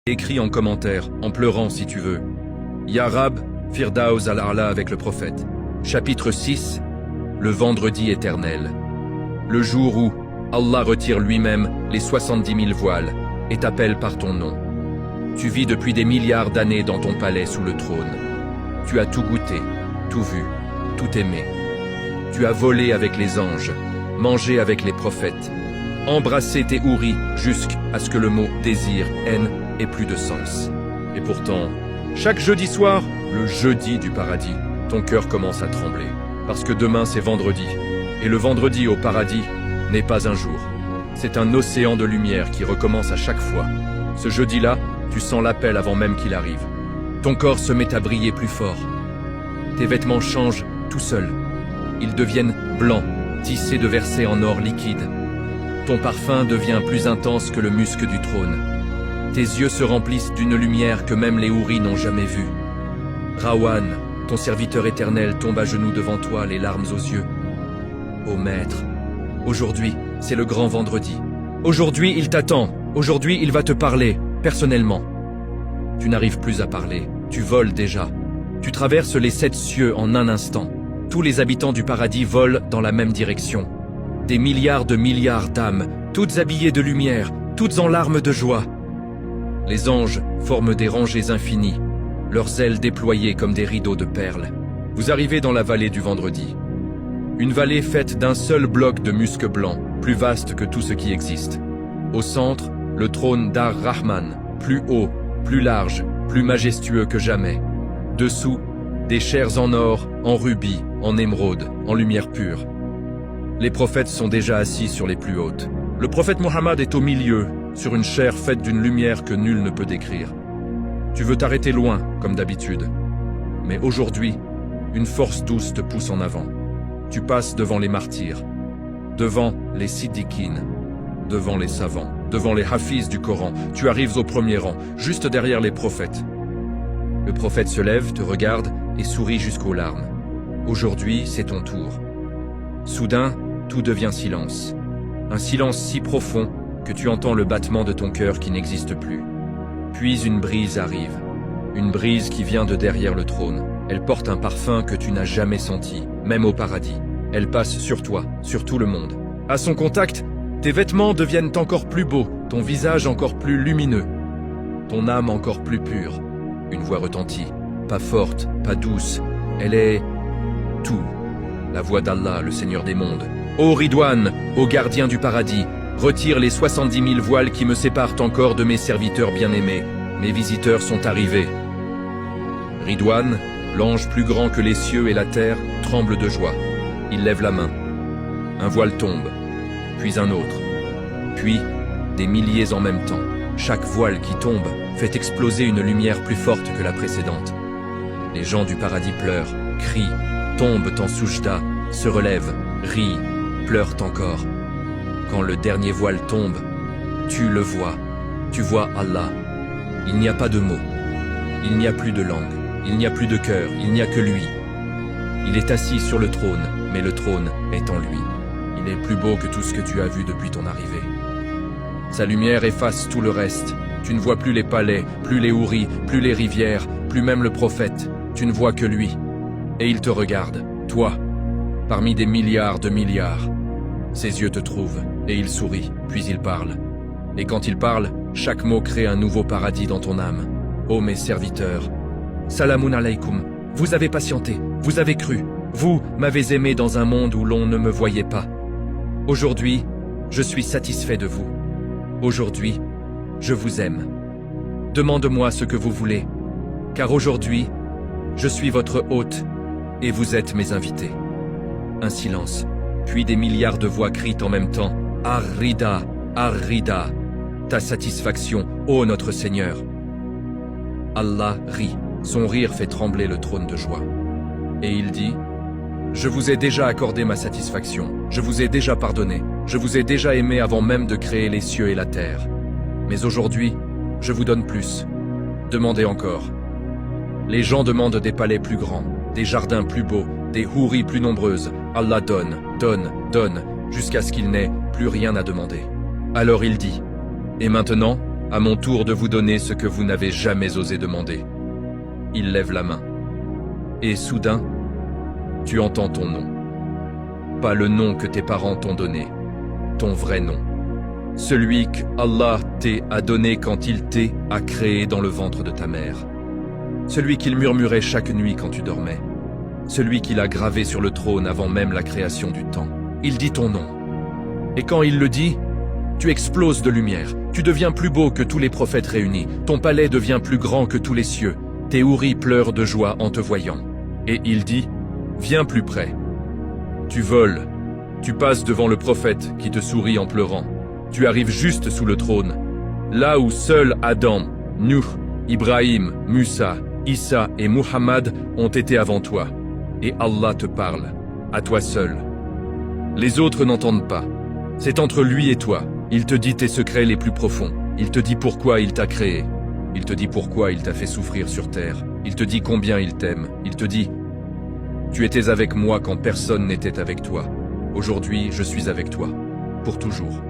Écris en commentaire, en pleurant si tu veux. Ya Rab, Firdaus al-A'la avec le prophète. Chapitre 6. Le vendredi éternel. Le jour où Allah retire lui-même les 70 000 voiles et t'appelle par ton nom. Tu vis depuis des milliards d'années dans ton palais sous le trône. Tu as tout goûté, tout vu, tout aimé. Tu as volé avec les anges, mangé avec les prophètes, embrassé tes houris jusqu'à ce que le mot désir, haine, ait plus de sens. Et pourtant, chaque jeudi soir, le jeudi du paradis, ton cœur commence à trembler. Parce que demain c'est vendredi. Et le vendredi au paradis n'est pas un jour. C'est un océan de lumière qui recommence à chaque fois. Ce jeudi-là, tu sens l'appel avant même qu'il arrive. Ton corps se met à briller plus fort. Tes vêtements changent tout seuls. Ils deviennent blancs, tissés de versets en or liquide. Ton parfum devient plus intense que le musc du trône. Tes yeux se remplissent d'une lumière que même les houris n'ont jamais vue. Rawan, ton serviteur éternel, tombe à genoux devant toi, les larmes aux yeux. Ô maître, aujourd'hui, c'est le grand vendredi. Aujourd'hui, il t'attend. Aujourd'hui, il va te parler, personnellement. Tu n'arrives plus à parler. Tu voles déjà. Tu traverses les 7 cieux en un instant. Tous les habitants du paradis volent dans la même direction. Des milliards d'âmes, toutes habillées de lumière, toutes en larmes de joie. Les anges forment des rangées infinies, leurs ailes déployées comme des rideaux de perles. Vous arrivez dans la vallée du vendredi. Une vallée faite d'un seul bloc de musc blanc, plus vaste que tout ce qui existe. Au centre, le trône d'Ar-Rahman, plus haut, plus large, plus majestueux que jamais. Dessous, des chairs en or, en rubis, en émeraude, en lumière pure. Les prophètes sont déjà assis sur les plus hautes. Le prophète Mohammed est au milieu, sur une chair faite d'une lumière que nul ne peut décrire. Tu veux t'arrêter loin, comme d'habitude. Mais aujourd'hui, une force douce te pousse en avant. Tu passes devant les martyrs, devant les siddiqines, devant les savants, devant les hafiz du Coran. Tu arrives au premier rang, juste derrière les prophètes. Le prophète se lève, te regarde et sourit jusqu'aux larmes. Aujourd'hui, c'est ton tour. Soudain, tout devient silence. Un silence si profond que tu entends le battement de ton cœur qui n'existe plus. Puis une brise arrive. Une brise qui vient de derrière le trône. Elle porte un parfum que tu n'as jamais senti, même au paradis. Elle passe sur toi, sur tout le monde. À son contact, tes vêtements deviennent encore plus beaux, ton visage encore plus lumineux, ton âme encore plus pure. Une voix retentit, pas forte, pas douce. Elle est tout. La voix d'Allah, le Seigneur des mondes. Ô Ridwan, ô gardien du paradis, retire les 70 000 voiles qui me séparent encore de mes serviteurs bien-aimés. Mes visiteurs sont arrivés. Ridwan, l'ange plus grand que les cieux et la terre, tremble de joie. Il lève la main. Un voile tombe, puis un autre, puis des milliers en même temps. Chaque voile qui tombe fait exploser une lumière plus forte que la précédente. Les gens du paradis pleurent, crient, tombent en soujda, se relèvent, rient, pleurent encore. Quand le dernier voile tombe, tu le vois. Tu vois Allah. Il n'y a pas de mots. Il n'y a plus de langue. Il n'y a plus de cœur. Il n'y a que lui. Il est assis sur le trône, mais le trône est en lui. Il est plus beau que tout ce que tu as vu depuis ton arrivée. Sa lumière efface tout le reste. Tu ne vois plus les palais, plus les houris, plus les rivières, plus même le prophète. Tu ne vois que lui. Et il te regarde, toi, parmi des milliards de milliards. Ses yeux te trouvent, et il sourit, puis il parle. Et quand il parle, chaque mot crée un nouveau paradis dans ton âme. Ô mes serviteurs, salamun alaykoum, vous avez patienté, vous avez cru, vous m'avez aimé dans un monde où l'on ne me voyait pas. Aujourd'hui, je suis satisfait de vous. Aujourd'hui, je vous aime. Demande-moi ce que vous voulez, car aujourd'hui, je suis votre hôte, et vous êtes mes invités. Un silence. Puis des milliards de voix crient en même temps « Ar-Rida, Ar-Rida, ta satisfaction, ô notre Seigneur !» Allah rit, son rire fait trembler le trône de joie. Et il dit « Je vous ai déjà accordé ma satisfaction, je vous ai déjà pardonné, je vous ai déjà aimé avant même de créer les cieux et la terre. Mais aujourd'hui, je vous donne plus. Demandez encore. » Les gens demandent des palais plus grands, des jardins plus beaux, des houris plus nombreuses. Allah donne, donne, donne, jusqu'à ce qu'il n'ait plus rien à demander. Alors il dit, « Et maintenant, À mon tour de vous donner ce que vous n'avez jamais osé demander. » Il lève la main. Et soudain, tu entends ton nom. Pas le nom que tes parents t'ont donné, ton vrai nom. Celui qu'Allah t'a donné quand il t'a créé dans le ventre de ta mère. Celui qu'il murmurait chaque nuit quand tu dormais. Celui qu'il a gravé sur le trône avant même la création du temps. Il dit ton nom. Et quand il le dit, tu exploses de lumière. Tu deviens plus beau que tous les prophètes réunis. Ton palais devient plus grand que tous les cieux. Tes houris pleurent de joie en te voyant. Et il dit, viens plus près. Tu voles. Tu passes devant le prophète qui te sourit en pleurant. Tu arrives juste sous le trône. Là où seuls Adam, Nuh, Ibrahim, Musa, Issa et Muhammad ont été avant toi. Et Allah te parle, à toi seul. Les autres n'entendent pas. C'est entre lui et toi. Il te dit tes secrets les plus profonds. Il te dit pourquoi il t'a créé. Il te dit pourquoi il t'a fait souffrir sur terre. Il te dit combien il t'aime. Il te dit, tu étais avec moi quand personne n'était avec toi. Aujourd'hui, je suis avec toi. Pour toujours.